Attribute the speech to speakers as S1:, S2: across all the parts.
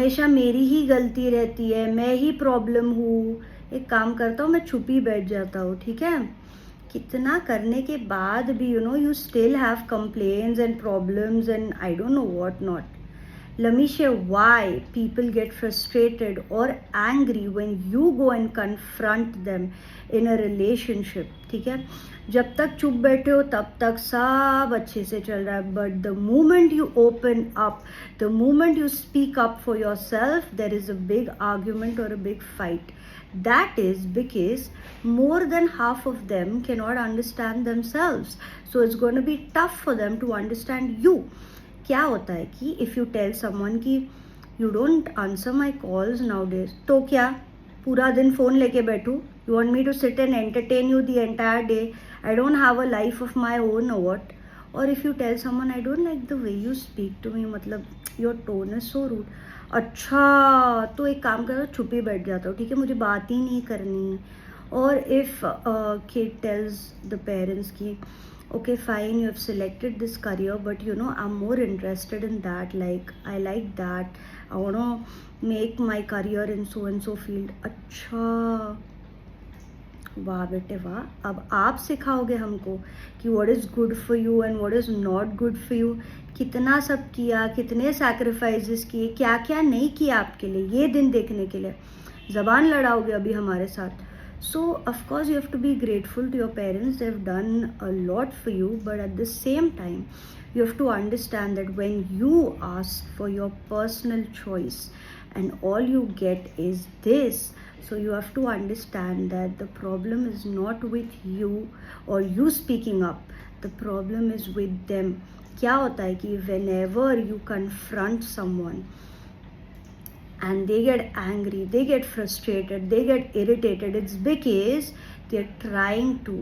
S1: हमेशा मेरी ही गलती रहती है, मैं ही प्रॉब्लम हूँ, एक काम करता हूँ मैं छुप ही बैठ जाता हूँ, ठीक है। कितना करने के बाद भी you still have complaints and problems and I don't know what not. Let me share why people get frustrated or angry when you go and confront them in a relationship. ठीक है, जब तक चुप बैठे हो तब तक सब अच्छे से चल रहा है, but the moment you open up, the moment you speak up for yourself, there is a big argument or a big fight. That is because more than half of them cannot understand themselves. So it's going to be tough for them to understand you. क्या होता है कि if you tell someone कि you don't answer my calls nowadays, तो क्या पूरा दिन phone लेके बैठूँ? You want me to sit and entertain you the entire day? I don't have a life of my own or what? Or if you tell someone I don't like the way you speak to me, मतलब your tone is so rude. अच्छा, तो एक काम करो, छुप ही बैठ जाता हूँ, ठीक है, मुझे बात ही नहीं करनी. और if kid tells the parents कि okay fine, you have selected this career, but I'm more interested in that, like I like that, I want to make my career in so and so field. अच्छा, वाह बेटे वाह, अब आप सिखाओगे हमको कि what is good for you and what is not good for you. कितना सब किया, कितने सैक्रिफाइसेस किए, क्या क्या नहीं किया आपके लिए, ये दिन देखने के लिए ज़बान लड़ाओगे अभी हमारे साथ. So of course you have to be grateful to your parents, they have done a lot for you, but at the same time you have to understand that when you ask for your personal choice and all you get is this, so you have to understand that the problem is not with you or you speaking up, the problem is with them. क्या होता है कि whenever you confront someone and they get angry, they get frustrated, they get irritated, it's because they're trying to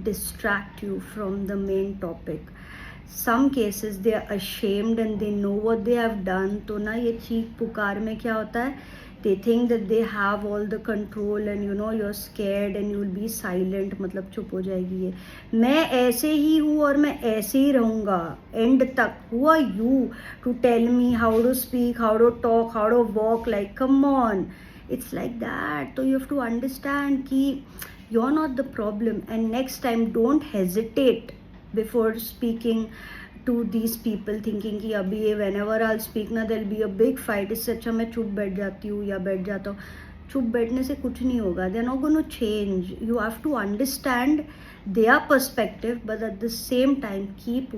S1: distract you from the main topic. Some cases they are ashamed and they know what they have done. तो ना ये चीख पुकार में क्या होता है, they think that they have all the control and you're scared and you'll be silent, मतलब चुप हो जाएगी ये, मैं ऐसे ही हूँ और मैं ऐसे ही रहूँगा एंड तक. Who are you to tell me how to speak, how to talk, how to walk, like come on, it's like that. So you have to understand कि you're not the problem, and next time don't hesitate before speaking to these people thinking कि अभी ये whenever I'll speak ना there'll be a big fight, इससे अच्छा मैं चुप बैठ जाती हूँ या बैठ जाता हूँ. चुप बैठने से कुछ नहीं होगा, they're not going to change. You have to understand their perspective, but at the same time keep